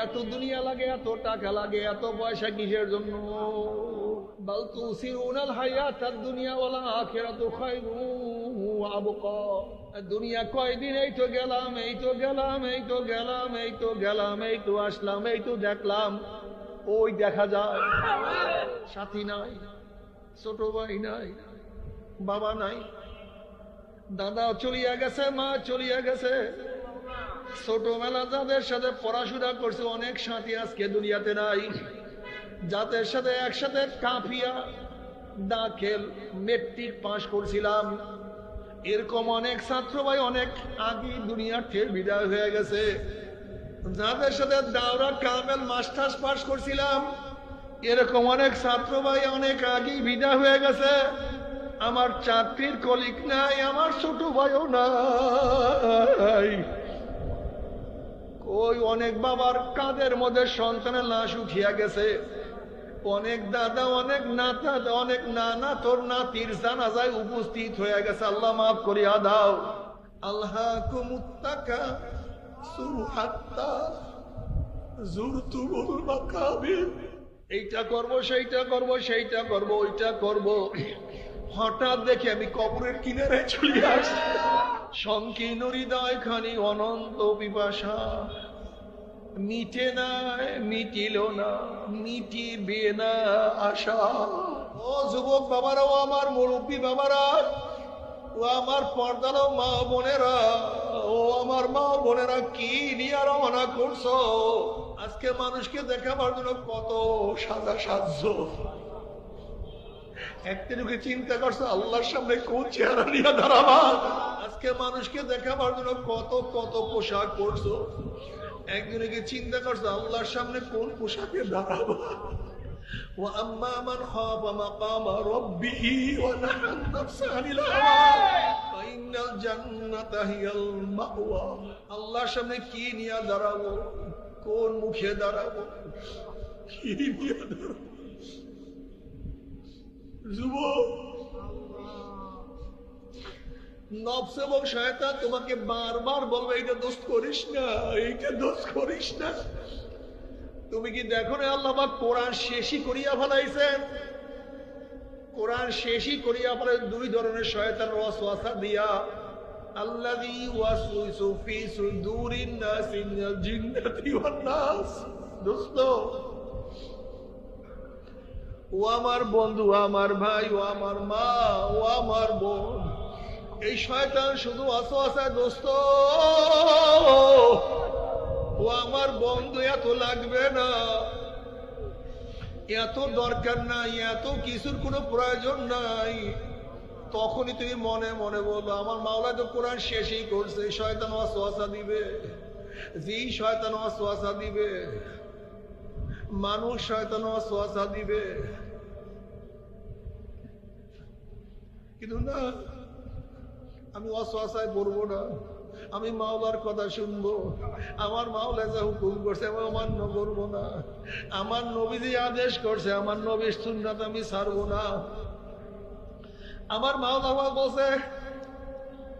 এত দুনিয়া লাগে, এত টাকা লাগে, এত পয়সা কিসের জন্য? বাল তুসিরুনাল হায়াতাদ দুনিয়া ওয়াল আখিরাতু খায়রুন ওয়া আবকা। দুনিয়া কয়দিন, এই তো গেলাম, এই তো গেলাম, এই তো গেলাম, এই তো গেলাম, এই তো আসলাম, এই তো দেখলাম। ওই দেখা যায়, সাথী নাই, ছোট ভাই নাই, বাবা নাই, দাদা চলিয়া গেছে, মা চলিয়া গেছে। ছোটবেলা যাদের সাথে পড়াশোনা করছে অনেক সাথী আজকে দুনিয়াতে নাই। যাদের সাথে একসাথে কাফিয়া দাখিল মেট্রিক পাস করছিলাম, এরকম অনেক ছাত্র ভাই অনেক আগে দুনিয়ার থেকে বিদায় হয়ে গেছে। যাদের সাথে দাওরা কামেল মাস্টার্স পাস করছিলাম, এরকম অনেক ছাত্র ভাই অনেক আগেই বিদায় হয়ে গেছে। আমার চাকরির কলিগ নাই, আমার ছোট ভাইও নাই। ওই অনেক বাবার কাঁধের মধ্যে সন্তানের লাশ উঠিয়া গেছে, অনেক দাদা, অনেক নাতা, অনেক নানা তোর নাতির জানাজায় উপস্থিত হয়ে গেছে। আল্লাহ মাফ করিয়া দাও। আল্লাহ কুমুত্তাকা সুরহাত্তা জুরতুমুল মাকাবির। এইটা করব, সেইটা করব, সেইটা করব, ওইটা করব। হঠাৎ দেখি আমি কবরের কিনারে চলে আসছি। সংকীর্ণ হৃদয় খানি অনন্ত পিপাসা, মিটে না, মিটিল না, মিটিবে না আশা। ও যুবক বাবারা, ও আমার মুরব্বী বাবারা, ও আমার পর্দালো মা বোনেরা, ও আমার মা বোনেরা, কি নিয়ে রওনা করছো? আজকে মানুষকে দেখাবার জন্য কত সাদা সাজ্য। একদিনকে চিন্তা করছো আল্লাহর সামনে কোন চেহারা নিয়ে দাঁড়াবা? আজকে মানুষকে দেখাবার জন্য কত কত পোশাক পরছো। একদিনকে চিন্তা করছো আল্লাহর সামনে কোন পোশাকে দাঁড়াবা? وأما من خاف مقام ربه ونهى النفس عن الهوى فإن الجنة هي المأوى। আল্লাহর সামনে কি নিয়ে দাঁড়াবো? কোন মুখে দাঁড়াবো? কি নিয়ে দাঁড়াবো? যুবক, নফস এবং শয়তান তোমাকে বারবার বলবে এইটা দোষ করিস না, এইটা দোষ করিস না। তুমি কি দেখো না আল্লাহ পাক কোরআন শেষই করিয়া ফেলাইছেন? কোরআন শেষই করিয়া ফেলে দুই ধরনের শয়তানের ওয়াসওয়াসা দিয়া। আল্লাযী ওয়াসওয়াসু ফি সুদুরিন নাসি মিনাল জিন্নাতি ওয়ান নাস। দোস্ত, ও আমার বন্ধু, আমার ভাই, ও আমার মা, ও আমার বোন, এই শয়তান শুধু ওয়াসওয়াসা। দোস্ত, ও আমার বন্ধু, এত লাগবে না, এত দরকার নাই, এত কিছুর কোনো প্রয়োজন নাই। তখনই তুমি মনে মনে বলবো আমার মাওলা তো কোরআন শেষই করছে। শয়তান ওয়াসওয়াসা দিবে, যেই শয়তান ওয়াসওয়াসা দিবে, মানুষ শয়তান ওয়াসওয়াসা দিবে। কিন্তু না, আমি ওয়াসওয়াসায় পড়বো না, আমি মাওলার কথা শুনবো। আমার মাওলা যা হুকুম করছে আমি অমান্য করবো না। আমার নবী যে আদেশ করছে, আমার নবীর সুন্নাত আমি ছাড়বো না। আমার মাওলা বলছে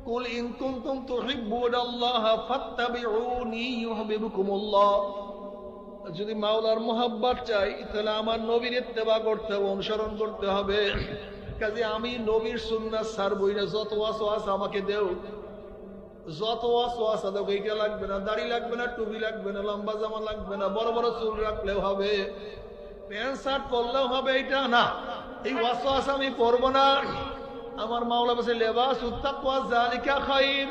কুল ইন কুনতুম তুহিব্বুনাল্লাহ ফাত্তাবিউনি ইউহিব্বুকুমুল্লাহ। যদি মাওলার মোহাব্বত চাই তাহলে আমার নবীর ইত্তেবা করতে হবে, অনুসরণ করতে হবে। কাজে আমি নবীর সুন্নাত ছাড়বই না। যত ওয়াসওয়াসা আমাকে দেও, যত ওয়াসওয়াসা দাও, এইটা লাগবে না, দাড়ি লাগবে না, টুপি লাগবে না, লম্বা জামা লাগবে না, বড় বড় চুল রাখলেও হবে, প্যান্ট শার্ট পরলেও হবে, এইটা না, এই ওয়াসওয়াসা আমি পরবো না। আমার মাওলা বলছে লিবাসুত তাকওয়া যালিকা খায়র,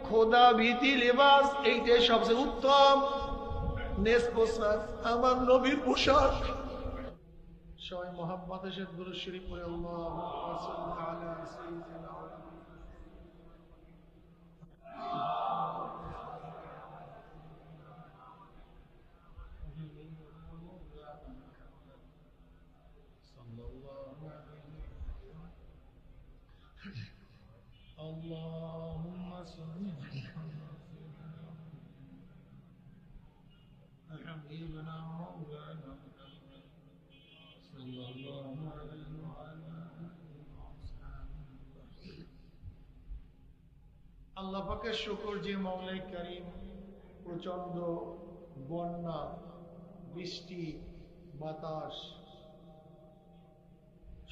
খোদা ভীতি লিবাস এইটাই সবচেয়ে উত্তম নেস পোশাক, আমার নবীর পোশাক। সবাই মুহাম্মাদের সাথে দুরূদ শরীফ পড়ে আল্লাহুম্মা সাল্লি আলা সাইয়্যিদিনা اللهم صل على حبيبنا مولانا صلى الله عليه وعلى আল্লাহ পাকের শুকর যে মাওলাই কারীম প্রচন্ড বন্যা, বৃষ্টি, বাতাস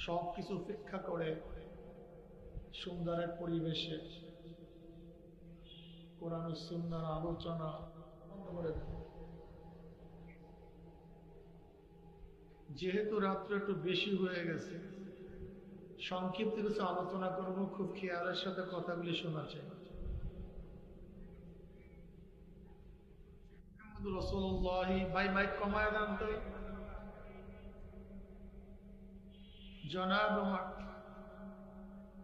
সবকিছু উপেক্ষা করে সুন্দরের পরিবেশে কোরআন ও সুন্নাহর আলোচনা বন্ধ করে দেন। যেহেতু রাত্র একটু বেশি হয়ে গেছে, সংক্ষিপ্ত কিছু আলোচনা করব, খুব খেয়ালের সাথে কথাগুলি শোনা চাই। রাসূলুল্লাহ, ভাই মাইক কমায় দেন তো।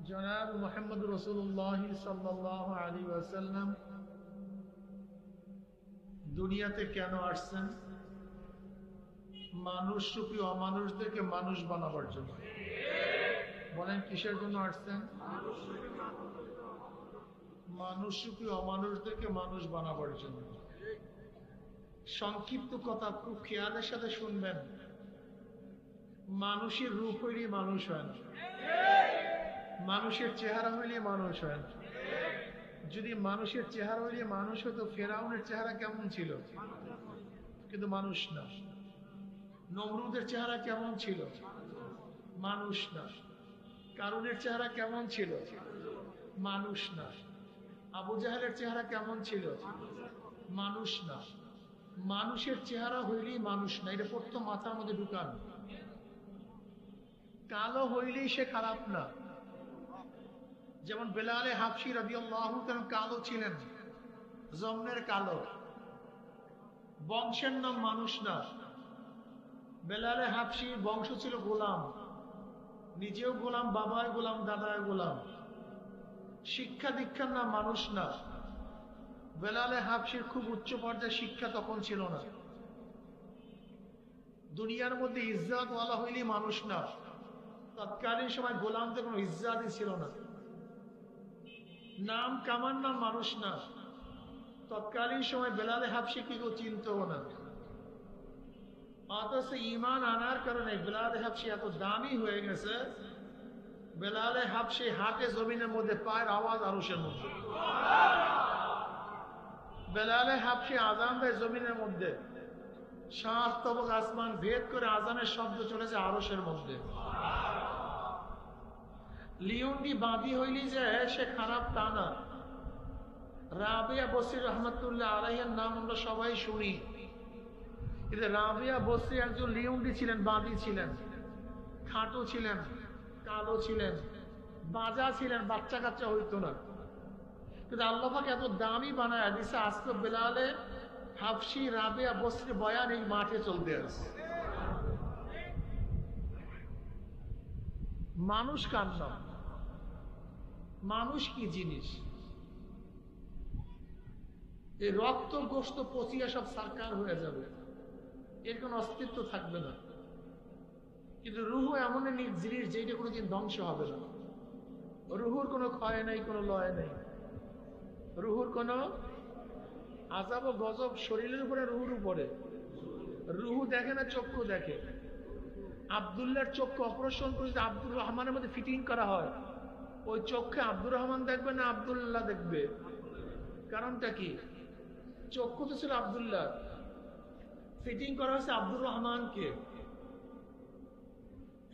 জনাব মুহাম্মদ রাসূলুল্লাহ সাল্লাল্লাহু আলাইহি ওয়াসাল্লাম দুনিয়াতে কেন আসছেন? মানুষ রূপী অমানুষদেরকে মানুষ বানাবার জন্য। বলেন কিসের জন্য আসছেন? মানুষ রূপী অমানুষদেরকে মানুষ বানাবার জন্য। সংক্ষিপ্ত কথা খুব খেয়ালের সাথে শুনবেন। মানুষের রূপ হইলে মানুষ হয় না, মানুষের চেহারা হইলে মানুষ হয় না। যদি মানুষের চেহারা হইলে মানুষ হতো, ফেরাউনের চেহারা কেমন ছিল? কিন্তু মানুষ না। নমরুদের চেহারা কেমন ছিল? মানুষ না। কারুনের চেহারা কেমন ছিল? মানুষ না। আবু জাহেলের চেহারা কেমন ছিল? মানুষ না। মানুষের চেহারা হইলেই মানুষ না, এটা প্রথম মাথার মধ্যে ঢুকান। কালো হইলেই সে খারাপ না। যেমন বেলালে হাবশী রাদিয়াল্লাহু তাআলা কালো ছিলেন, জন্মের কালো, বংশের নাম মানুষ না। বেলালে হাবশী বংশ ছিল গোলাম, নিজেও গোলাম, বাবায় গোলাম, দাদায় গোলাম। শিক্ষা দীক্ষার নাম মানুষ না। বেলালে হাবশীর খুব উচ্চ পর্যায়ে শিক্ষা তখন ছিল না। দুনিয়ার মধ্যে ইজ্জত ওয়ালা হইলে মানুষ না। তৎকালীন সময় গোলামদের কোনো ইজ্জতই ছিল না। নাম কামার নাম মানুষ না। তৎকালীন সময় বেলালে হাবশী কি কেউ চিনতও না। অথচ ঈমান আনার কারণে বেলালে হাবশী এত দামি হয়ে গেছে। বেলালে হাবশী হাটে জমিনের মধ্যে পায়ের আওয়াজ আরশের মধ্যে। বেলালে হাবশী আযান দেয় জমিনের মধ্যে, 7 তবক আসমান ভেদ করে আযানের শব্দ চলেছে আরশের মধ্যে। লিওন্ডি বাঁধি হইলি যে সে খারাপ তা না। রাবিয়া বসরি রহমাতুল্লাহ আলাইহার নাম আমরা সবাই শুনি, কিন্তু রাবিয়া বসরি একজন লিওন্ডি ছিলেন, বাঁধি ছিলেন, খাটো ছিলেন, কালো ছিলেন, বাজা ছিলেন, বাচ্চা কাচ্চা হইতো না। কিন্তু আল্লাহ পাক এত দামি বানায় দিছে, আজকে বেলালে হাবশী রাবিয়া বসরি বয়ান এই মাঠে চলতে আছে। মানুষ কার নাম? মানুষ কি জিনিস? এই রক্ত গোস্ত পচিয়া সব সারকার হয়ে যাবে, এর কোনো অস্তিত্ব থাকবে না। কিন্তু রুহ এমন এক জিনিস যেটা কোনোদিন ধ্বংস হবে না। রুহুর কোনো ক্ষয় নেই, কোনো লয় নেই। রুহুর কোনো আযাব ও গজব শরীরের উপরে, রুহুর উপরে। রুহু দেখে না, চক্ষু দেখে। আব্দুল্লাহর চক্ষু অপারেশন করে যদি আব্দুর রহমানের মধ্যে ফিটিং করা হয়, ওই চক্ষে আব্দুর রহমান দেখবে না আব্দুল্লাহ দেখবে? কারণটা কি? চক্ষু তো ছিল আব্দুল্লাহ, ফিটিং করা হয়েছে আব্দুর রহমানকে।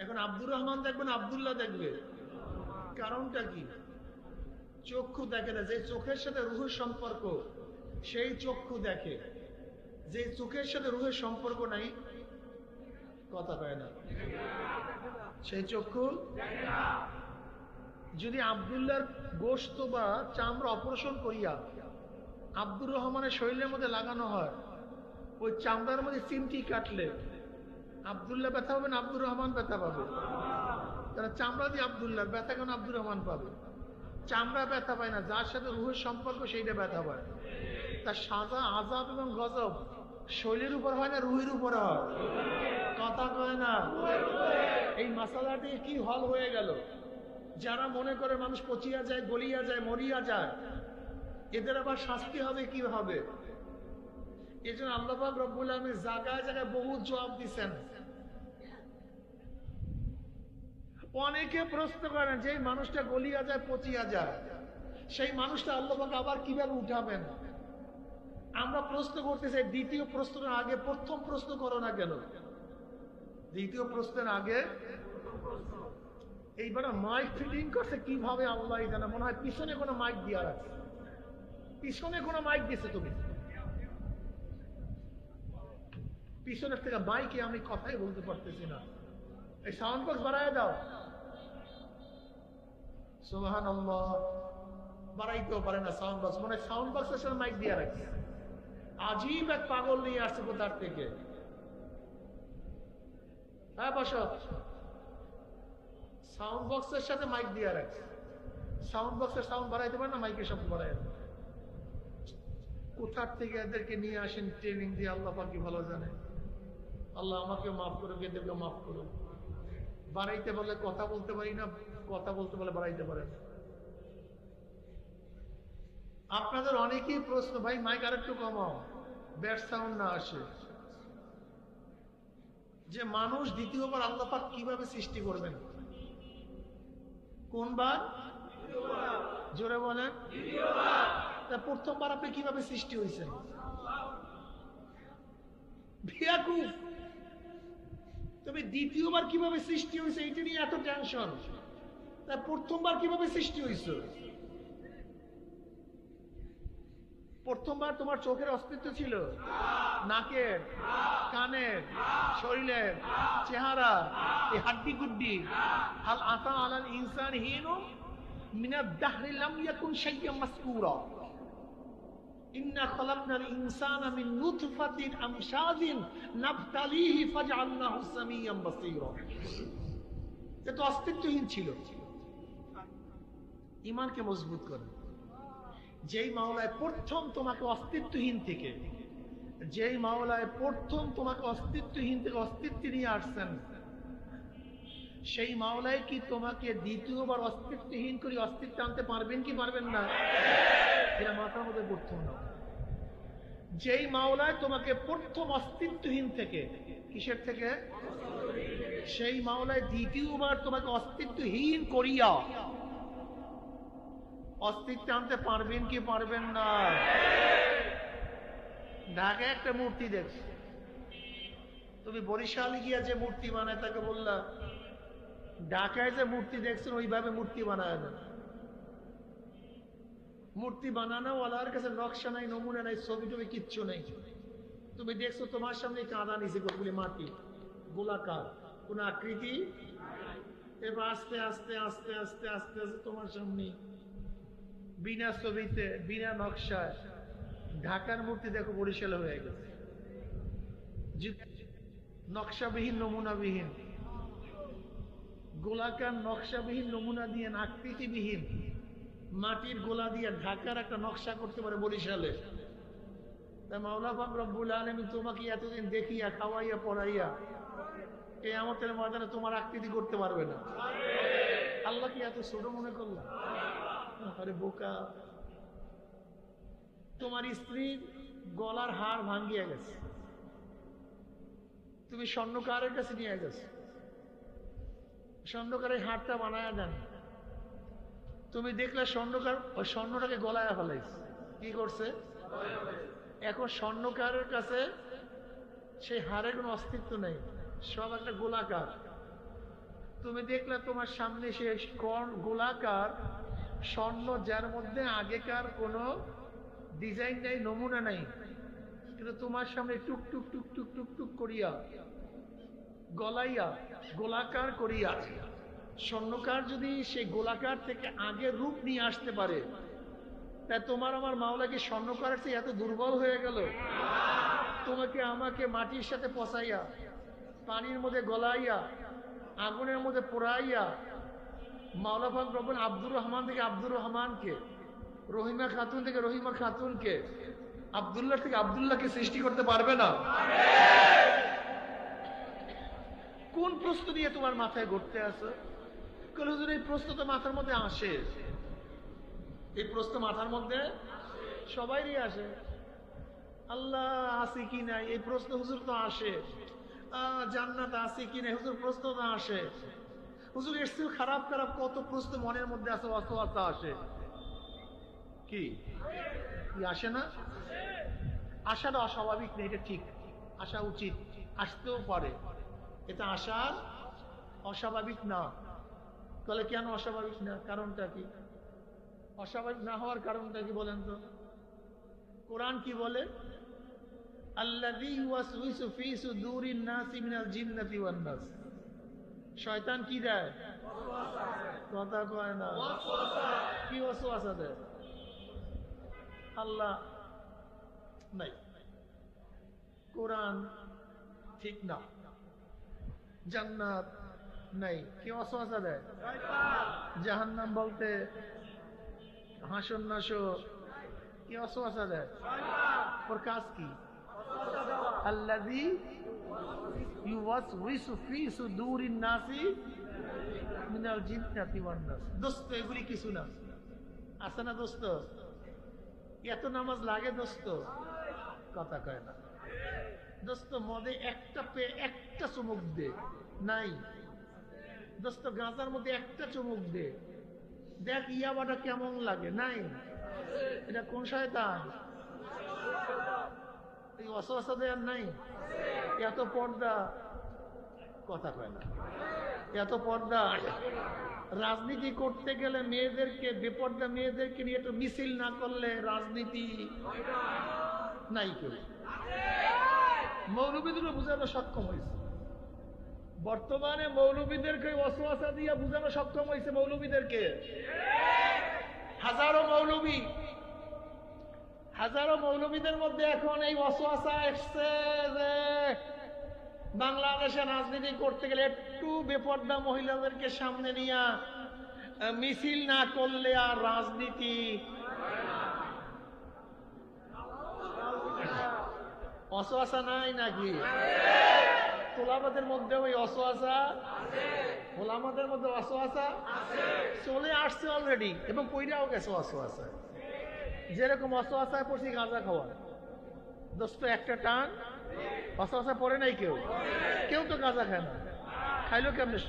এখন আব্দুর রহমান দেখবে না আব্দুল্লাহ দেখবে? কারণটা কি? চক্ষু দেখে না। যে চোখের সাথে রুহের সম্পর্ক, সেই চক্ষু দেখে। যে চোখের সাথে রুহের সম্পর্ক নাই, কথা কয় না, সেই চক্ষু দেখে না। যদি আব্দুল্লাহর গোশত বা চামড়া অপারেশন করিয়া আব্দুর রহমানের শরীরের মধ্যে লাগানো হয়, ওই চামড়ার মধ্যে চিমটি কাটলে আব্দুল্লাহ ব্যথা পাবে না আব্দুর রহমান ব্যথা পাবে? তারা চামড়া দিয়ে আব্দুল্লাহ ব্যথা, কেন আব্দুর রহমান পাবে? চামড়া ব্যথা পায় না, যার সাথে রুহের সম্পর্ক সেইটা ব্যথা পায়। তার সাজা, আযাব এবং গজব শরীরের উপর হয় না রুহের উপরে হয়? কথা কয় না। এই মাসালাটি কি হল হয়ে গেল? যারা মনে করে মানুষ পচিয়া যায়, গলিয়া যায়, মরিয়া যায়, এদের আবার শাস্তি হবে কি হবে? এই জন্য আল্লাহ পাক রব্বুল আলামিন জায়গায় জায়গায় বহু জবাব দিচ্ছেন। অনেকে প্রশ্ন করেন যে মানুষটা গলিয়া যায়, পচিয়া যায়, সেই মানুষটা আল্লাহ পাক আবার কিভাবে উঠাবেন? আমরা প্রশ্ন করতে চাই, দ্বিতীয় প্রশ্নের আগে প্রথম প্রশ্ন করো না কেন? দ্বিতীয় প্রশ্নের আগে এইবার মাইক ফিটিং করছে কিভাবে আল্লাহ জানে, মনে হয় পিছনে কোনো মাইক দিয়া রাখছে, পিছনে কোনো মাইক দিছে। তুমি পিছনের থেকে মাইকে আমি কথাই বলতে পারতেছি না, এই সাউন্ড বক্স বাড়ায় দাও। সুবহানাল্লাহ, বাড়াইতেও পারে না সাউন্ড বক্স, মনে হয় সাউন্ড বক্সের সাথে মাইক দিয়া রাখছে। আজীব এক পাগল নিয়ে আসছে কোথার থেকে। হ্যাঁ বসো, সাউন্ড বক্সের সাথে মাইক দিয়ে রাখছে। সাউন্ড বক্সের সাউন্ড বাড়াইতে পারে না, মাইকের শব্দ বাড়ায় না। কোথার থেকে এদেরকে নিয়ে আসেন ট্রেনিং দিয়ে, আল্লাহ পাক ভালো জানে। আল্লাহ আমাকে মাফ করুক, এদেরকে মাফ করুক। বাড়াইতে বলে কথা বলতে পারি না, কথা বলতে বলে বাড়াইতে পারে না। আপনাদের অনেকেই প্রশ্ন, ভাই মাইক আরেকটু কমাও, ব্যাড সাউন্ড না আসে। যে মানুষ দ্বিতীয়বার আল্লাহ পাক কিভাবে সৃষ্টি করবেন? কোনবার? জোরে বলেন। তা প্রথমবার আপনি কিভাবে সৃষ্টি হয়েছেন? তুমি দ্বিতীয়বার কিভাবে সৃষ্টি হয়েছে এইটা নিয়ে এত টেনশন। তা প্রথমবার কিভাবে সৃষ্টি হয়েছে? প্রথমবার তোমার চোখের অস্তিত্ব ছিল, নাকের, কানের, শরীরের, চেহারা, এই হাড্ডি গুড্ডি। হাল আতা আলাল ইনসান হিনু মিনাদ দাহরি লাম ইয়াকুন শাইয়্যান মাসকুরা ইন্না খালাকনাল ইনসানা মিন নুতফাতিন আমশাজিন নাবতালিহি ফাজআলনাহু সামিয়াম বাসীরা। এটা তো অস্তিত্বহীন ছিল। ঈমানকে মজবুত করে। যেই মাওলায় প্রথম তোমাকে অস্তিত্বহীন থেকে, যেই মাওলায় প্রথম তোমাকে অস্তিত্বহীন থেকে অস্তিত্ব নিয়ে আসছেন, সেই মাওলায় কি তোমাকে দ্বিতীয়বার অস্তিত্বহীন করে অস্তিত্ব আনতে পারবেন কি পারবেন না? এটা মাথার মধ্যে প্রথম না। যেই মাওলায় তোমাকে প্রথম অস্তিত্বহীন থেকে, কিসের থেকে? সেই মাওলায় দ্বিতীয়বার তোমাকে অস্তিত্বহীন করিয়া অস্তিত্ব আনতে পারবেন কি পারবেন না? ঢাকায় একটা মূর্তি দেখছ, তুমি বরিশালে গিয়া যে মূর্তি বানায় তাকে বললা ঢাকায় যে মূর্তি দেখছেন ওইভাবে মূর্তি বানায় না। মূর্তি বানানো ওয়ালার কাছে নকশা নাই, নমুনা নাই, ছবি টবি কিচ্ছু নেই। তুমি দেখছো তোমার সামনে কাঁদা নিচে কতগুলি মাটি, গোলাকার, কোন আকৃতি। এবার আস্তে আস্তে আস্তে আস্তে আস্তে আস্তে তোমার সামনে বিনা ছবিতে, বিনা নকশায় ঢাকার মূর্তি দেখো বরিশাল হয়ে গেছে। নকশাবিহীন, নমুনাবিহীন, গোলাকার নকশাবিহীন, নমুনা দিয়ে, আকৃতিবিহীন মাটির গোলা দিয়ে ঢাকার একটা নকশা করতে পারে বরিশালে। তাই মাওলা পাক রব্বুল আলামিন তোমাকে এতদিন দেখিয়া, খাওয়াইয়া, পড়াইয়া কিয়ামতের ময়দানে তোমার আকৃতি করতে পারবে না। আল্লাহ কি এত ছোট মনে করলাম? আরে বোকা, তোমার স্ত্রীর গলার হার ভাঙ্গিয়া গেছে, তুমি স্বর্ণকারের কাছে নিয়ে গেছো, স্বর্ণকারের হারটা বানায়া দেন। তুমি দেখলে স্বর্ণকার ওই স্বর্ণটাকে গলায় ফেলাইছে। কি করছে? এখন স্বর্ণকারের কাছে সেই হারের কোনো অস্তিত্ব নেই, সব একটা গোলাকার। তুমি দেখলে তোমার সামনে সে গোলাকার স্বর্ণ, যার মধ্যে আগেকার কোনো ডিজাইন নেই, নমুনা নেই, কিন্তু তোমার সামনে টুক টুক টুক টুক টুক টুক করিয়া গলাইয়া গোলাকার করিয়া। স্বর্ণকার যদি সেই গোলাকার থেকে আগের রূপ নিয়ে আসতে পারে, তাই তোমার আমার মাওলা কি স্বর্ণকারের চেয়ে এত দুর্বল হয়ে গেল? তোমাকে আমাকে মাটির সাথে পচাইয়া, পানির মধ্যে গলাইয়া, আগুনের মধ্যে পোড়াইয়া, মাওলা পাক রব্বুল আব্দুর রহমান থেকে আব্দুর রহমানকে, রহিমা খাতুন থেকে রহিমা খাতুনকে, আব্দুল্লাহ থেকে আব্দুল্লাহকে সৃষ্টি করতে পারবে না? কোন প্রশ্ন নিয়ে তোমার মাথায় ঘুরতে আসো? হুজুর এই প্রশ্ন তো মাথার মধ্যে আসে, এই প্রশ্ন মাথার মধ্যে সবাইরই আসে। আল্লাহ আছে কি নাই এই প্রশ্ন হুজুর তো আসে। জান্নাত আছে কি নাই হুজুর প্রশ্ন তো আসে। হুজুর এর চেয়ে খারাপ খারাপ কত প্রশ্ন মনের মধ্যে আছে, অসুস্থতা আসে। কি আসে না? আসাটা অস্বাভাবিক না, এটা ঠিক, আসা উচিত, আসতেও পারে, এটা আসার অস্বাভাবিক না। তাহলে কেন অস্বাভাবিক না? কারণটা কি? অস্বাভাবিক না হওয়ার কারণটা কি বলেন তো? কোরআন কি বলে? আল্লাযী ইউওয়াসউইসু ফী সুদূরিন নাসি মিনাল জিন্নাতি ওয়ান নাস। শয়তান কি দেয়? কথা কয় না। কি ওয়াসওয়াসা দেয়? আল্লাহ নাই, কোরআন ঠিক না, জান্নাত নাই, কি ওয়াসওয়াসা দেয়? জাহান্নাম বলতে হাসন নাশর, কি ওয়াসওয়াসা দেয়? ওর কাজ কি? আল্লাযী ইউওয়াসউইসু ফী সুদূরিন নাসি মিনাল জিন্নাতি ওয়ান নাস। দোস্ত এগুলি কিছু না, আছে না দোস্ত? এত নামাজ লাগে দোস্ত? কথা কয় না দোস্ত। মদে একটা চুমুক দে, নাই দোস্ত। গাঁজার মধ্যে একটা চুমুক দে, দেখ ইয়াবাটা কেমন লাগে, নাই। এটা কোন শয়তান? এই ওয়াসওয়াসা দেয়ার নাই? এত পর্দা, কথা কয় না, এত পর্দা। রাজনীতি করতে গেলে মেয়েদেরকে, বেপর্দা মেয়েদেরকে নিয়ে একটু মিছিল না করলে রাজনীতি নাই। কেউ মৌলবীদেরও বুঝানো সক্ষম হয়েছে, বর্তমানে মৌলবীদেরকে ওয়াসওয়াসা দিয়ে বুঝানো সক্ষম হয়েছে। মৌলবীদেরকে হাজারো মৌলবীদের মধ্যে এখন এই ওয়াসওয়াসা এসছে যে বাংলাদেশে রাজনীতি করতে গেলে একটু বেপর্দা মহিলাদেরকে সামনে নিয়ে মিছিল না করলে আর রাজনীতি। ওয়াসওয়াসা নাই নাকি? তোলাবাদের মধ্যে ওই ওয়াসওয়াসা, ওলামাদের মধ্যে ওয়াসওয়াসা চলে আসছে অলরেডি, এবং কইরাও গেছে ওয়াসওয়াসা। যেরকম ওয়াসওয়াসায় পড়ছি গাঁজা খাওয়া, দোস্ত একটা টান ওয়াসওয়াসা পড়ে নাই কেউ? কেউ তো গাঁজা খায় না, খাইলো কেমনে?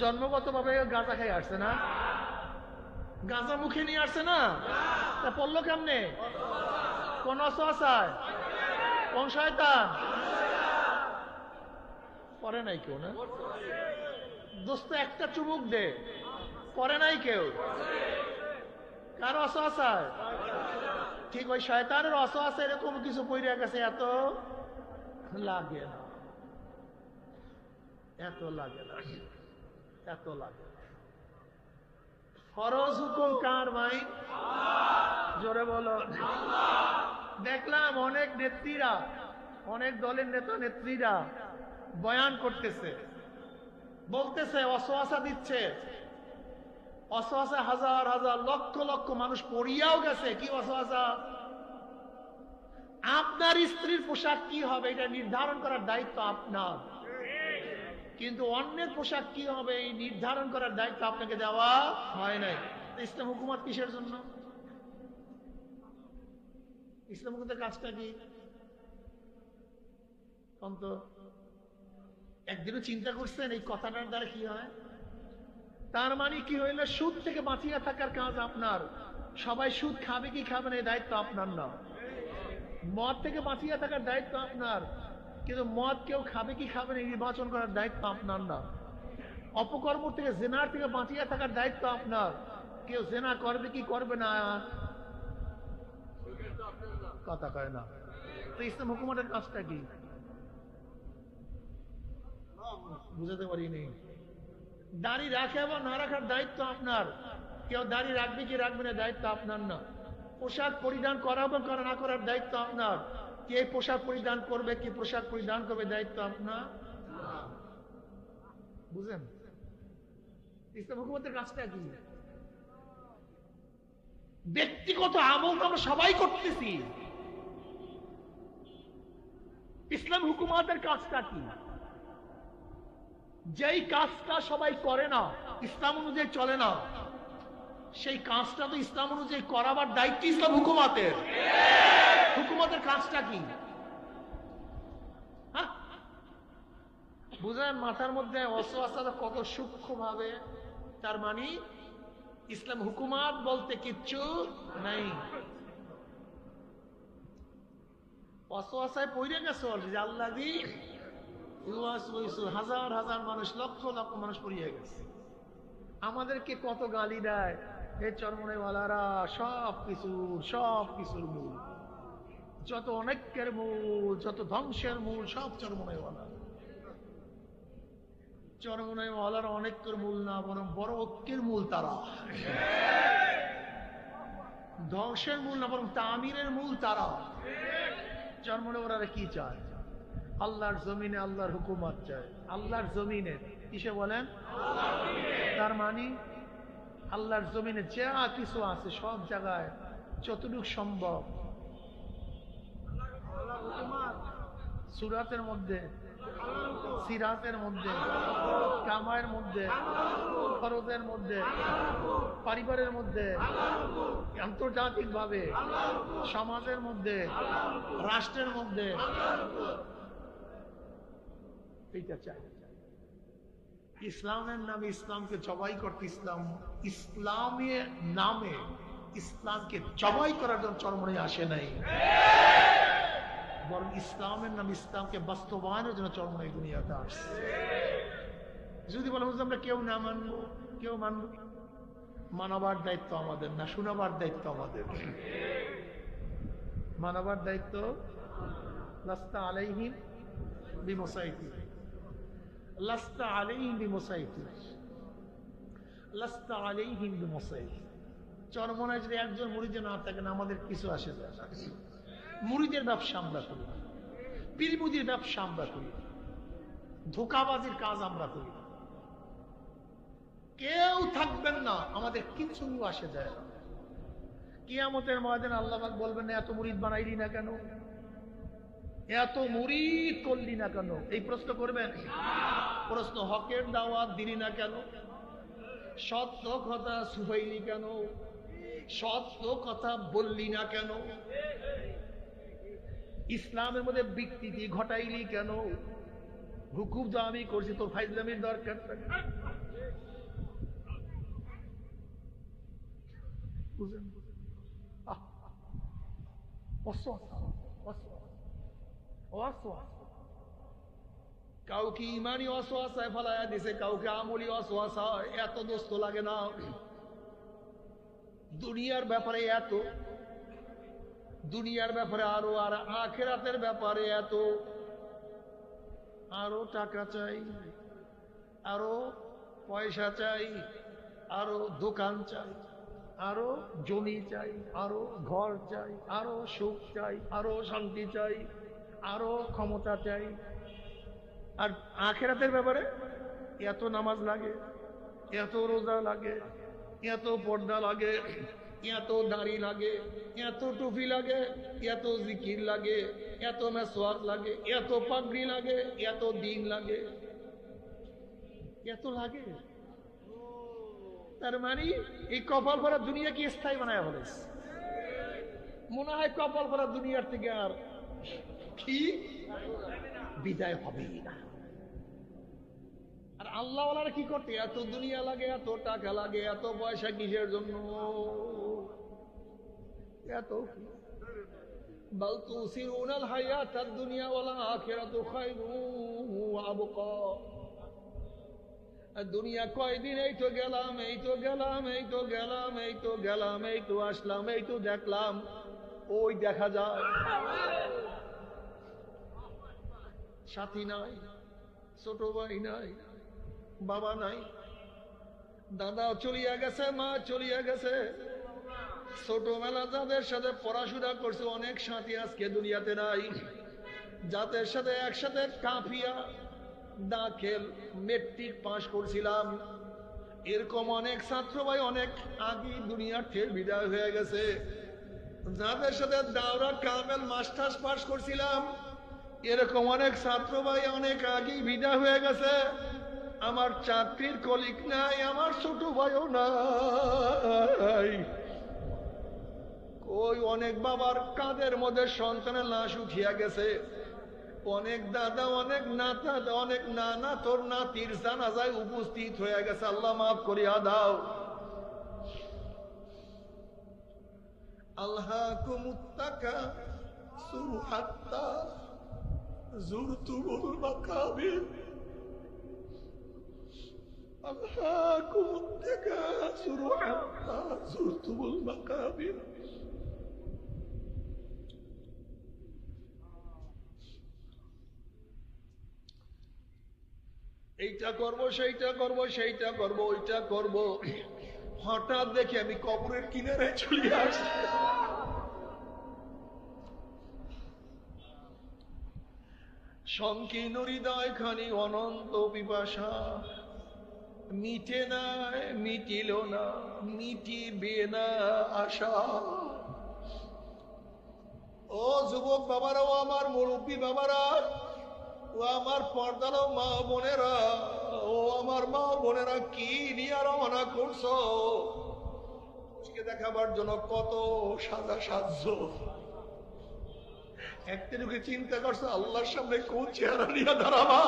জন্মগত ভাবে গাঁজা খাই আসছে না, গাঁজা মুখে নিয়ে আসছে না, তা পড়লো কেমনে? কোন ওয়াসওয়াসায়? কোন শয়তান? পড়ে নাই কেউ না দোস্ত। একটা চুমুক দে, পড়ে নাই কেউ? কার ওয়াসওয়াসায়? ঠিক ওই শয়তানের ওয়াসওয়াসা এরকম কিছু পইরা গেছে, এত লাগে না, এত লাগে না, এত লাগে। ফরজ হুকুম কার ভাই? জোরে বলো। দেখলাম অনেক নেত্রীরা, অনেক দলের নেতা নেত্রীরা বয়ান করতেছে, বলতেছে ওয়াসওয়াসা দিচ্ছে, ওয়াসওয়াসা হাজার হাজার লক্ষ লক্ষ মানুষ পড়িয়াও গেছে। কি ওয়াসওয়াসা? আপনার স্ত্রীর পোশাক কি হবে এটা নির্ধারণ করার দায়িত্ব আপনার, কিন্তু অন্যের পোশাক কি হবে এই নির্ধারণ করার দায়িত্ব আপনাকে দেওয়া হয় নাই। ইসলাম হুকুমত কিসের জন্য? ইসলাম হুকুমতের কাজটা কি? অন্ত একদিনও চিন্তা করছেন এই কথাটার দ্বারা কি হয়? তার মানে কি হইল? সুদ থেকে বাঁচিয়ে থাকার কাজ আপনার। সবাই সুদ খাবে কি খাবে না এই দায়িত্ব আপনার না। মদ থেকে বাঁচিয়ে থাকার দায়িত্ব আপনার, কিন্তু মদ কেউ খাবে কি খাবে না নির্বাচন করার দায়িত্ব আপনার না। অপকর্ম থেকে, জেনার থেকে বাঁচিয়ে থাকার দায়িত্ব আপনার, কেউ জেনা করবে কি করবে না কথা কয় না। তো ইসলাম হুকুমতের কাজটা কি বুঝাতে পারিনি। দাড়ি রাখে বা না রাখার দায়িত্ব আপনার, কেউ দাড়ি রাখবে কি রাখবে না দায়িত্ব আপনার না। পোশাক পরিধান করা বা না করার দায়িত্ব আপনার, কে পোশাক পরিধান করবে কি পোশাক পরিধান করবে দায়িত্ব আপনার। বুঝেন ইসলাম হুকুমতের কাজটা কি? ব্যক্তিগত আমল তো আমরা সবাই করতেছি, ইসলাম হুকুমতের কাজটা কি? যেই কাজটা সবাই করে না, ইসলাম অনুযায়ী চলে না, সেই কাজটা তো ইসলাম অনুযায়ী করাবার দায়িত্ব ইসলাম হুকুমতের। হুকুমতের কাজটা কি? বুঝেন মাথার মধ্যে ওয়াসওয়াসা কত সূক্ষ্ম ভাবে। তার মানে ইসলাম হুকুমত বলতে কিচ্ছু নাই। ওয়াসওয়াসায় পড়ে গেছে অলরেডি। আল্লাযী ইউওয়াসওয়িসু, হাজার হাজার মানুষ, লক্ষ লক্ষ মানুষ পড়িয়ে গেছে। আমাদেরকে কত গালি দেয় এই চরমনাইওয়ালারা, সব কিছুর মূল, যত অনেকের মূল, যত ধ্বংসের মূল সব চরমনাইওয়ালা। চরমনাইওয়ালারা অনেকের মূল না, বরং বড় ঐক্যের মূল তারা। ধ্বংসের মূল না, বরং তামিরের মূল তারা। চরমনাইওয়ালারা কি চায়? আল্লাহর জমিনে আল্লাহর হুকুমত চায়। আল্লাহর জমিনে কিসে বলেন? তার মানে আল্লাহর জমিনে যা কিছু আছে সব জায়গায় যতটুকু সম্ভব সুরাতের মধ্যে, সিরাতের মধ্যে, কামায়ের মধ্যে, ফরজের মধ্যে, পরিবারের মধ্যে, আন্তর্জাতিক ভাবে, সমাজের মধ্যে, রাষ্ট্রের মধ্যে, এইটা চাই। ইসলামের নামে ইসলামকে জবাই করতে, ইসলামের নামে ইসলামকে জবাই করার জন্য চরমনাই আসে নাই, বরং ইসলামের নামে ইসলামকে বাস্তবায়নের জন্য চরমনাই দুনিয়াতে আসছে। যদি বলা হচ্ছে আমরা কেউ না মানবো, কেউ মানবো, মানবার দায়িত্ব আমাদের না, শোনাবার দায়িত্ব আমাদের। মানবার দায়িত্ব লাস্তা আলাইহিম বিমুসাইতির, লাস্তা আলাইহিম বিমুসাইতির, লাস্তা আলাইহিম বিমুসাইতির। চরমনায় যদি একজন মুরিদ না থাকেন আমাদের কিছু আসে যায় না। মুরিদের ব্যবসা আমরা করি, পীরমুদির ব্যবসা আমরা করি, ধোঁকাবাজির কাজ আমরা করি। কেউ থাকবেন না, আমাদের কিছু আসে যায় না। কিয়ামতের ময়দানে আল্লাহ পাক বলবেন, এত মুরিদ বানাইলি না কেন, এত মুরিদ করলি না কেন? এই প্রশ্ন করবেন? প্রশ্ন হকের দাওয়াত দিলি না কেন, সত্য কথা শুভাইলি কেন, সত্য কথা বললি না কেন, ইসলামের মধ্যে বিকৃতি ঘটাইলি কেন? হুকুম তো আমি করছি, তোর ফাইজলামির দরকার। কাউকে ইমানি অসহায় ফেলাইয়া দিছে, কাউকে আমলি অসহায়। এত দোস্ত লাগে না দুনিয়ার ব্যাপারে, এত দুনিয়ার ব্যাপারে আরো, আর আখিরাতের ব্যাপারে এত। আরো টাকা চাই, আরো পয়সা চাই, আরো দোকান চাই, আরো জমি চাই, আরো ঘর চাই, আরো সুখ চাই, আরো শান্তি চাই, আরো ক্ষমতা চাই। আর আখিরাতের ব্যাপারে এত নামাজ লাগে, এত রোজা লাগে, এত পর্দা লাগে, এত দাড়ি লাগে, এত টুপি লাগে, এত জিকির লাগে, এত মেসওয়াক লাগে, এত পাগড়ি লাগে, এত দিন লাগে, এত লাগে। তার মানে এই কপাল ভরা দুনিয়া কি স্থায়ী বানায় ফেলেছে? মনে হয় কপাল ভরা দুনিয়ার থেকে আর কি বিদায় হবেই না। আর আল্লাহওয়ালারা কি করতে? এত দুনিয়া লাগে, এত টাকা লাগে, এত পয়সা কিসের জন্য? এত বাল তুসিরুনাল হায়াতাদ দুনিয়া ওয়াল আখিরাতু খায়রুন ওয়া আবকা। দুনিয়া কয়দিন, এই তো গেলাম, এই তো গেলাম, এই তো গেলাম, এই তো গেলাম, এই তো আসলাম, এই তো দেখলাম, ওই দেখা যায়। সাথী নাই, ছোট ভাই নাই, বাবা নাই, দাদা চলিয়া গেছে, মা চলিয়া গেছে, ছোটবেলা যাদের সাথে পড়াশোনা করছে অনেক সাথী আজকে দুনিয়াতে নাই। যাদের সাথে একসাথে কাফিয়া, দাখিল, মেট্রিক পাস করছিলাম, এরকম অনেক ছাত্র ভাই অনেক আগে দুনিয়ার থেকে বিদায় হয়ে গেছে। যাদের সাথে দাওরা কামেল মাস্টার্স পাস করছিলাম, এরকম অনেক ছাত্র ভাই অনেক আগেই বিদায় হয়ে গেছে। আমার চাকরির কলিগ নাই, আমার ছোট ভাইও নাই। ওই অনেক বাবার কাঁধের মধ্যে সন্তানের লাশ উঠিয়া গেছে, অনেক দাদা, অনেক নাতা, অনেক নানা তোর নাতির জানাজায় উপস্থিত হয়ে গেছে। আল্লাহ মাফ করিয়া দাও। আল্লাহকুমুত তাকা সুরু হাত্তা যুরতুমুল মাকাবির আলহাকুমুত তাকাসুরু হাত্তা যুরতুমুল মাকাবির। এইটা করব, সেইটা করব, সেইটা করব, ওইটা করব, হঠাৎ দেখে আমি কবরের কিনারে চলে আসছি। সংকীর্ণ হৃদয় খানি অনন্ত পিপাসা, মিটে না, মিটিল না, মিটিবে না আশা। ও যুবক বাবারা, ও আমার মুরব্বী বাবারা, ও আমার পর্দার মা বোনেরা, ও আমার মা বোনেরা, কি নিয়ে রওনা করছো? দেখাবার জন্য কত সাদা সাজছ, একটুকে চিন্তা করছো আল্লাহর সামনে কোন চেহারা নিয়ে দাঁড়াবা?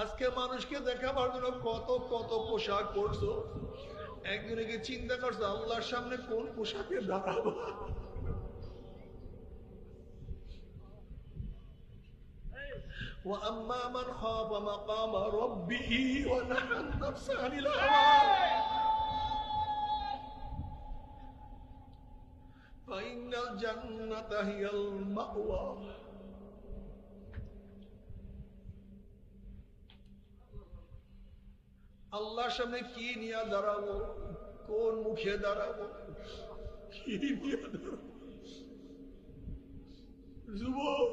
আজকে মানুষকে দেখাবার জন্য কত কত পোশাক পরছো, একদিনে চিন্তা করছো আল্লাহর সামনে কোন পোশাকে দাঁড়াবো? وَأَمَّا مَنْ خَافَ مَقَامَ رَبِّهِ وَنَهَى النَّفْسَ عَنِ الْهَوَى فَإِنَّ الْجَنَّةَ هِيَ الْمَأْوَى। আল্লাহর সামনে কি নিয়ে দাঁড়াবো, কোন মুখে দাঁড়াবো, কি নিয়ে দাঁড়াবো? যুবক,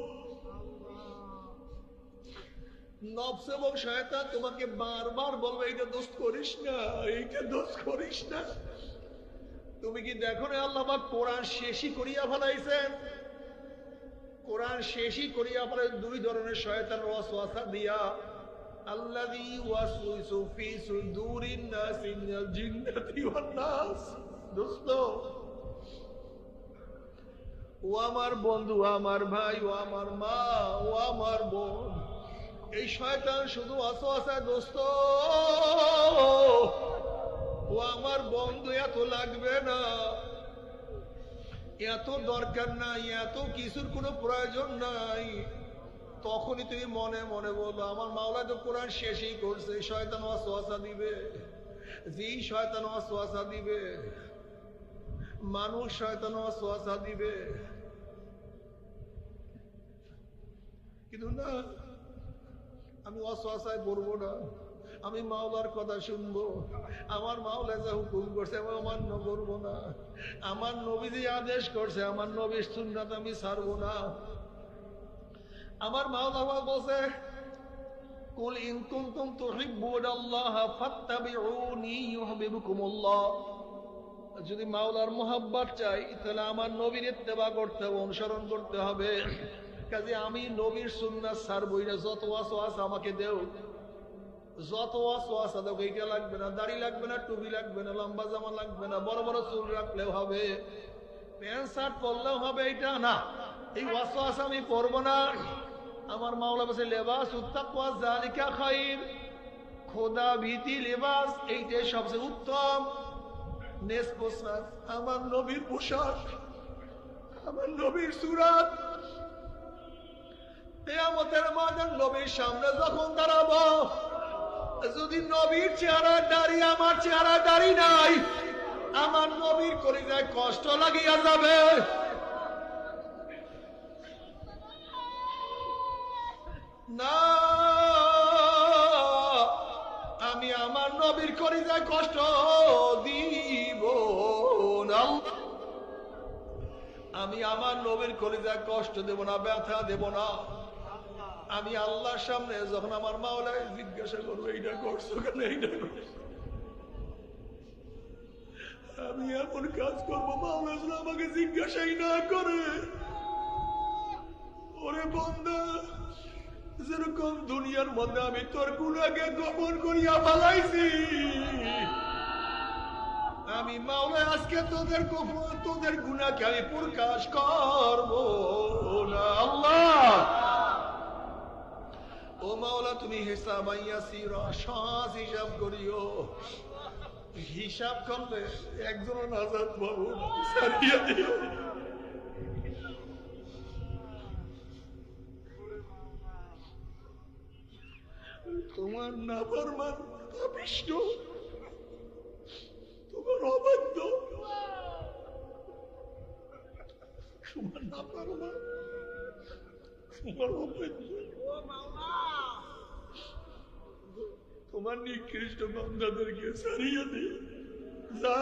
নফস এবং শয়তান তোমাকে বারবার বলবে এইটা দোষ করিস না, এইটা দোষ করিস না। তুমি কি দেখো না আল্লাহ পাক কোরআন শেষই করিয়া ফেলাইছেন? কোরআন শেষই করিয়া ফেলে দুই ধরনের শয়তানের ওয়াসওয়াসা দিয়া, আল্লাযী ওয়াসওয়াসু ফি সুদুরিন নাসি মিনাল জিন্নাতি ওয়ান নাস। দোস্ত, ও আমার বন্ধু, আমার ভাই, ও আমার মা, ও আমার বোন, এই শয়তান শুধু ওয়াসওয়াসা। দোস্ত, ও আমার বন্ধু, এত লাগবে না, এত দরকার নাই, এত কিছুর কোনো প্রয়োজন নাই। তখনই তুমি মনে মনে বলবো আমার মাওলা তো কোরআন শেষই করছে, শয়তান ওয়াসওয়াসা দিবে। যেই শয়তান ওয়াসওয়াসা দিবে, মানুষ শয়তান ওয়াসওয়াসা দিবে। কিন্তু না, আমি ওয়াসওয়াসায় পড়বো না, আমি মাওলার কথা শুনবো। আমার মাওলা যা হুকুম করছে আমি অমান্য করবো না, আমার নবী যে আদেশ করছে, আমার নবীর সুন্নাত আমি ছাড়বো না। আমার মাওলা বলছে, কুল ইন কুনতুম তুহিব্বুনাল্লাহ ফাত্তাবিউনি ইউহিব্বুকুমুল্লাহ। যদি মাওলার মোহাব্বত চাই তাহলে আমার নবীর ইত্তেবা করতে হবে, অনুসরণ করতে হবে। কাজে আমি নবীর সুন্নাত ছাড়বই না। যত ওয়াসওয়াসা আমাকে দেও, যত ওয়াসওয়াসা দাও, এইটা লাগবে না, দাড়ি লাগবে না, টুপি লাগবে না, লম্বা জামা লাগবে না, বড় বড় চুল রাখলেও হবে, প্যান্ট শার্ট পরলেও হবে, এইটা না, এই ওয়াসওয়াসা আমি পরবো না। আমার মাওলা বলছে, লিবাসুত তাকওয়া যালিকা খায়র, খোদা ভীতি লিবাস এইটাই সবচেয়ে উত্তম। নেস পোশাক আমার নবীর পোশাক, আমার নবীর সুরাত। কিয়ামতের ময়দান নবীর সামনে যখন দাঁড়াবো, যদি নবীর চেহারা দাড়ি, আমার চেহারা দাড়ি নাই, আমার নবীর কলিজায় কষ্ট লাগিয়া যাবে। না, আমি আমার নবীর কলিজায় কষ্ট দিব না, আমি আমার নবীর কলিজায় কষ্ট দেব না, ব্যথা দেব না। আমি আল্লাহর সামনে যখন আমার মাওলায় জিজ্ঞাসা করবো এইটা করছো কেন, এইটা করছো, আমি এমন কাজ করবো মাওলা যেন আমাকে জিজ্ঞাসাই না করে। ওরে বান্দা, যেরকম দুনিয়ার মধ্যে আমি তোর গুনাহকে গোপন করিয়া ফেলাইছি, আমি মাওলা আজকে তোদের গুনাহকে আমি প্রকাশ করব না। আল্লাহ, ও মাওলা, তুমি হিসাব আইয়াসিরা, সহজ হিসাব করিও। হিসাব করলে একজন নাজাত পাবো না, ছাড়িয়ে দিও। তোমার নাফরমান পাপিষ্ঠ, তোমার অবাধ্য, তোমার নাফরমান, তোমার অবাধ্য, তোমার নিকৃষ্ট বান্দাদেরকে ছাড়িয়ে দে। যা,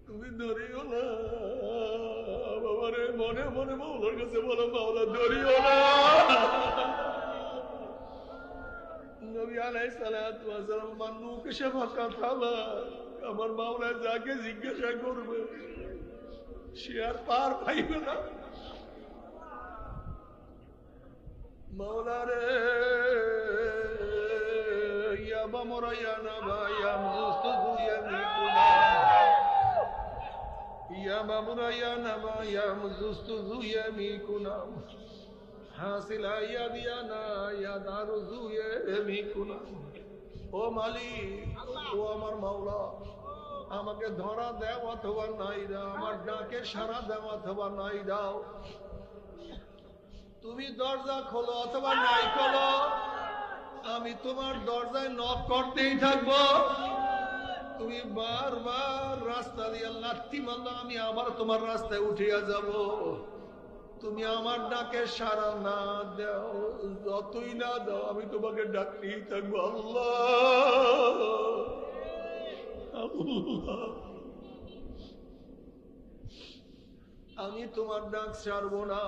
তুমি ধরিও না বাবারে, মনে মনে মাওলার কাছে বলো, মাওলা ধরিও না। নবী আলাইহিস সালাতু ওয়াস সালাম মানুষ এসে ফাঁকা থালা, আমার মাওলা যাকে জিজ্ঞাসা করবে সে আর পার পাইবে না। মাওলা রে, ইয়া বামরা ইয়া নাবা ইয়া মুস্তাযু ইয়া মিকুনা, ইয়া বামরা ইয়া নাবা ইয়া মুস্তাযু ইয়া মিকুনা, হাসিলা ইয়া দিয়ানা ইয়া দারুযু ইয়া মিকুনা। ও মালিক, ও আমার মাওলা, আমাকে ধরা দাও অথবা নাই দাও, আমার ডাকে সাড়া দাও অথবা নাই দাও। তুমি দরজা খোলো অথবা নাই খোলো, আমি তোমার দরজায় নক করতেই থাকবো। তুমি বারবার রাস্তা দিয়ে লাথি মারলে আমি আবার তোমার রাস্তায় উঠিয়া যাব। তুমি আমার ডাকে সাড়া না দাও, যতই না দাও, আমি তোমাকে ডাকতেই থাকবো। আল্লাহ আল্লাহ, আমি তোমার ডাক ছাড়বো না।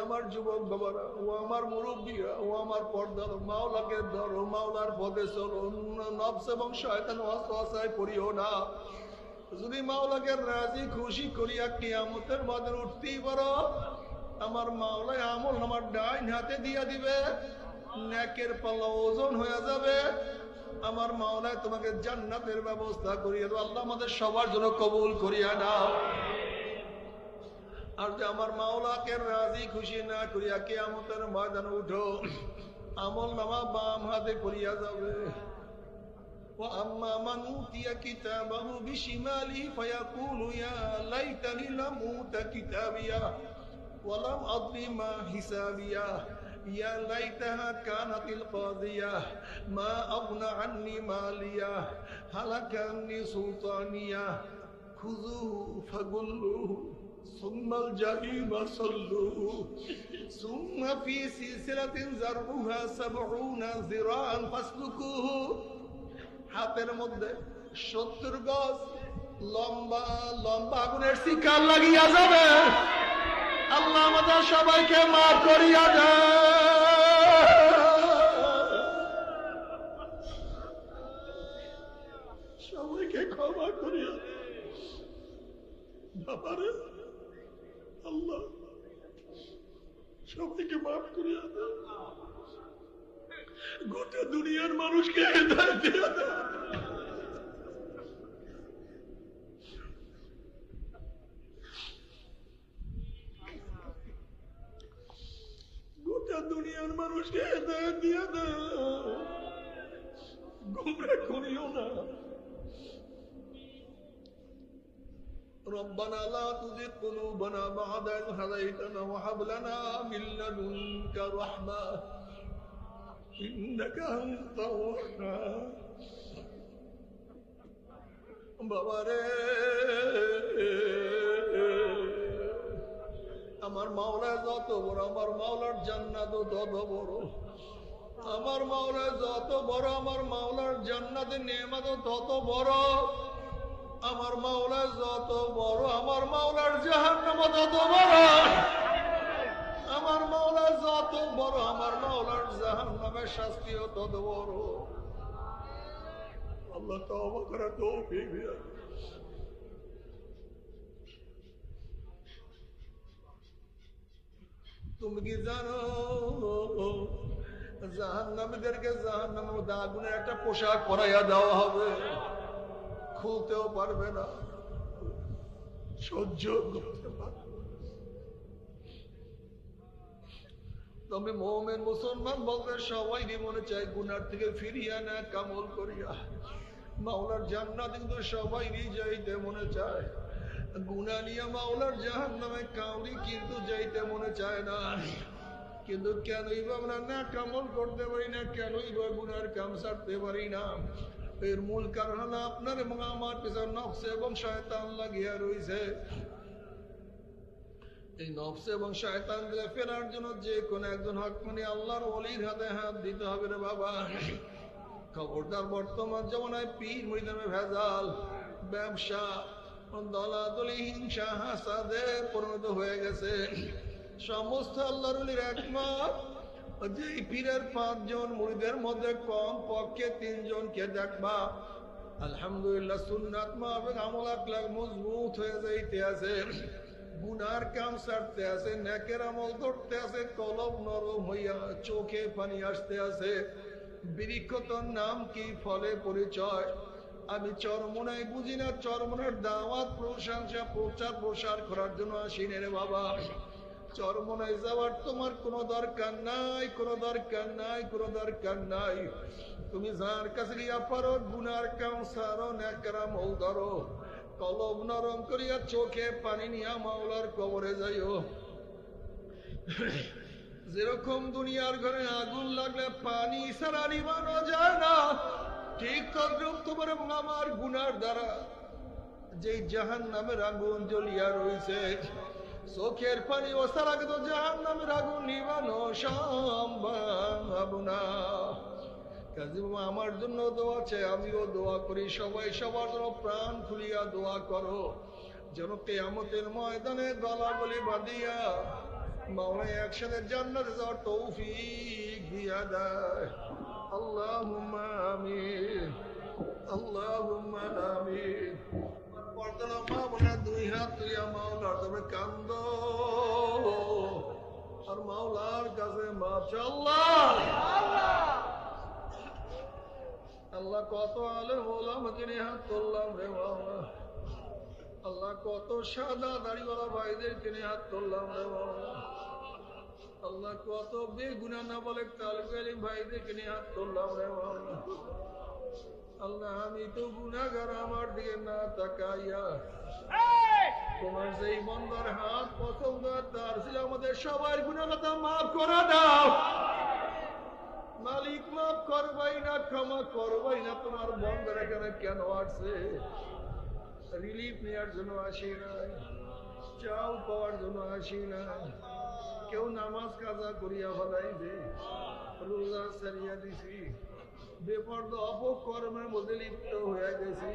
আমার যুবক বাবারা, ও আমার মুরব্বীরা, ও আমার পর্দার, মাওলাকে ধরো, মাওলার পথে চলো, নফস এবং শয়তান ওয়াসওয়াসায় পড়িও না। যদি মাওলাকে রাজি খুশি করিয়া কিয়ামতের মাঠে উঠতেই পারো, আমার মাওলায় আমল আমার ডাইন হাতে দিয়া দিবে, নেকের পাল্লা ওজন হয়ে যাবে। আমার মাওলায় তোমাকে জান্নাতের ব্যবস্থা করিয়া দেবো। আল্লাহ আমাদের সবার জন্য কবুল করিয়া নাও। আর যে আমার মাওলাকে রাজি খুশি না করিয়া কিয়ামতের ময়দানে উঠো, আমল নামা বাম হাতে করিয়া যাবে। وأما من أوتي كتابه بشماله فيقول يا ليتني لم أوت كتابيه ولم أدر ما حسابيه يا ليتها كانت القاضية ما أغنى عني ماليه هلك عني سلطانيه خذوه فغلوه ثم الجحيم صلوه ثم في سلسلة ذرعها 70 ذراعا فاسلكوه। হাতের মধ্যে 70 গজ লম্বা লম্বা আগুনের শিকার লাগিয়া যাবে। আল্লাহ আমাদের সবাইকে মাফ করিয়া দেয়, সবাইকে ক্ষমা করিয়া বাবারে। আল্লাহ সবাইকে মাফ করিয়া দেয়, গোটা দুনিয়ার মানুষকে হেদায়েত দিয়া দেয়। গোটা দুনিয়ার মানুষকে হেদায়েত দিয়া দেয়, গোমরাহ করিও না। ربنا لا تزغ قلوبنا بعد إذ هديتنا وهب لنا من لدنك رحمة إنك أنت الوهاب। বাবারে, আমার মাওলা যত বড়, আমার মাওলার জান্নাত তত বড়। আমার মাওলা যত বড়, আমার মাওলার জান্নাতের নেয়ামত তত বড়। আমার মাওলা যত বড়, আমার মাওলার জাহান্নাম তত বড়। আমার মাওলা যত বড়, আমার মাওলার জাহান্নামের শাস্তিও তত বড়। আল্লাহ তওবা করার তৌফিক দিয়া। তুমি কি জানো জাহান্নামীদেরকে জাহান্নামের মধ্যে আগুনের একটা পোশাক পরাইয়া দেওয়া হবে, খুলতেও পারবে না, সহ্য করতে পারবে। তবে মুমিন মুসলমান বলতে সবাই মনে চায় গুনার থেকে ফিরিয়া না কামল করিয়া মাওলার জান্নাত, কিন্তু সবাই যাইতে মনে চায়। গুনাহ নিয়ে মাওলার জাহান্নামে কাউরি কিন্তু যাইতে মনে চায় না। কিন্তু কেনই বা আমরা না কামল করতে পারি না, কেনই বা গুনার কাম ছাড়তে পারি না? এর মূল কারণ হলো আপনার এবং আমার পিছনে নফস এবং শয়তান লাগিয়া রয়েছে। এই নফস এবং শয়তানকে ফেরার জন্য যে কোনো একজন হকমানি আল্লাহর ওলির হাতে হাত দিতে হবে রে বাবা। খবরদার, বর্তমান জমানায় পীর মুরিদের ভেজাল, ব্যবসা, দলাদলি, হিংসা, হাসাদে পরিণত হয়ে গেছে। সমস্ত আল্লাহর ওলির একমত যে পীরের 5 জন মুরিদের মধ্যে কম পক্ষে 3 জনকে দেখবা আলহামদুলিল্লাহ সুন্নাত মাফিক আমল আকলাক মজবুত হয়ে যাইতে আছে, গুনার কাম ছাড়তে আছে, নেকের আমল ধরতে আছে, কলব নরম হইয়া চোখে পানি আসতে আছে। বৃক্ষতর নাম কি, ফলে পরিচয়। আমি চরমনায় বুঝি না, চরমনার দাওয়াত প্রশংসা প্রচার প্রসার করার জন্য আসিনি রে বাবা। চরমনায় যাওয়ার তোমার কোনো দরকার নাই, কোনো দরকার নাই, কোনো দরকার নাই। তুমি যার কাছে গিয়া পারো গুনার কাম সারো, নেকের আমল ধরো, কলব নরম করিয়া চোখে পানি নিয়া মাওলার কবরে যাইও। যেরকম দুনিয়ার ঘরে আগুন লাগলে পানি ছাড়া নিভানো যায় না, ঠিক তদ্রুপ তোমার আমার গুনার দ্বারা যে জাহান্নামের আগুন জ্বলিয়া রয়েছে, চোখের পানি ও ছাড়া কিন্তু জাহান্নামের আগুন নিভানো সম্ভব না। কাজী বাবা আমার জন্য দোয়া আছে, আমিও দোয়া করি, সবাই সবার জন্য প্রাণ খুলিয়া দোয়া করো, যেন কিয়ামতের ময়দানে গলাগলি বাঁধিয়া মাওলা একসাথে জান্নাতে যাওয়ার তৌফিক দিয়া দেয়। আল্লাহুম্মা আমিন, আল্লাহুম্মা আমিন। পর্দার মা বোনা 2 হাত তুলিয়া মাওলার তবে কান্দ আর মাওলার কাছে মাফ চাও। আল্লাহ কত আলেম ওলামাকে নিয়ে হাত তুললাম রে মাওলা। আল্লাহ কত সাদা দাড়িওয়ালা ভাইদেরকে নিয়ে হাত তুললাম রে মাওলা। আল্লাহ কত বেগুনা না বলে তালিবে ইলম ভাইদেরকে নিয়ে হাত তুললাম রে মাওলা। আল্লাহ আমি তো গুনাহগার, আমার দিকে না তাকাইয়া তোমার যেই বন্দার হাত পছন্দ তার ছিল আমাদের সবার গুনাহটা মাফ করে দাও। মালিক মাফ করবাই না, ক্ষমা করবাই না, তোমার বন্দার এখানে কেন আসছে? রিলিফ নেওয়ার জন্য আসি নাই, চাল পাওয়ার জন্য আসি নাই। কেউ নামাজ কাজা করিয়া ফেলাইছে, রোজা ছাড়িয়া দিছি, বেপরদা অপকর্মের মধ্যে লিপ্ত হয়ে গেছি,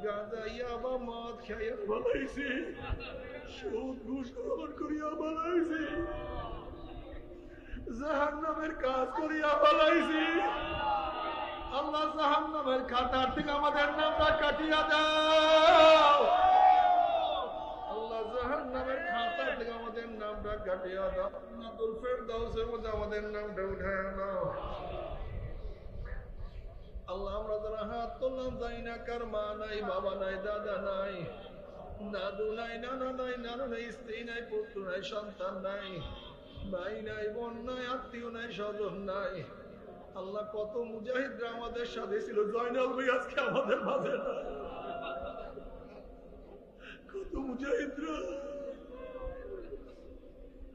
গাঁজা ইয়াবা মদ খাইয়া ফেলাইছি, সুদ ঘুষ গ্রহণ করিয়া ফেলাইছি, জাহান্নামের কাজ করিয়া ফেলাইছি। আল্লাহ জাহান্নামের খাতার থেকে আমাদের নামটা কাটিয়া দাও। আল্লাহ জাহান্নামের খাতা থেকে আমাদের নামটা কাটিয়া দাও। জান্নাতুল ফেরদাউসের মধ্যে আমাদের নামটা উঠায়া নাও। আল্লাহ আমরা যারা হাত তুললাম জানি না কার মা নাই, বাবা নাই, দাদা নাই, দাদু নাই, নানা নাই, নানা নাই, স্ত্রী নাই, পুত্র নাই, সন্তান নাই, ভাই নাই, বোন নাই, আত্মীয় নাই, স্বজন নাই। আল্লাহ কত মুজাহিদরা আমাদের সাথে ছিল, জয়নাল ভাই আজকে আমাদের মাঝে নাই। কত মুজাহিদরা,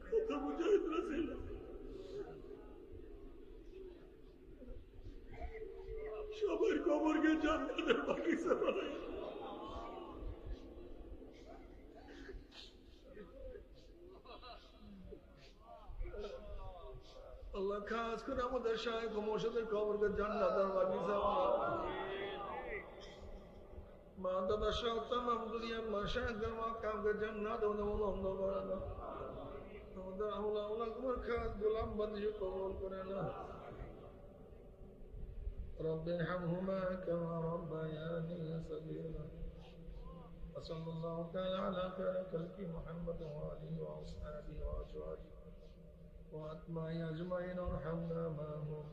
কত মুজাহিদরা ছিল। সবার কবরকে জান্নাতের বাগিচা বানাই। আল্লাহ খাস করে আমাদের শায়েখ ও মুর্শিদের কবরকে জান্নাতের বাগিচা বানাই। মা দাদা সহ তামাম দুনিয়ার মাশায়েখদের মাকামকে জান্নাত ও নবুলন্দ করে না। আমাদের আউলা তোমার খাস গোলাম বান্দি কবুল করে না। رب ارحمهما كما ربياني صغيرا وصلى الله تعالى على خير خلق محمد وآله وأصحابه وأزواجه وأتباعه أجمعين وارحمنا معهم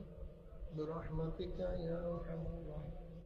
برحمتك يا أرحم الراحمين.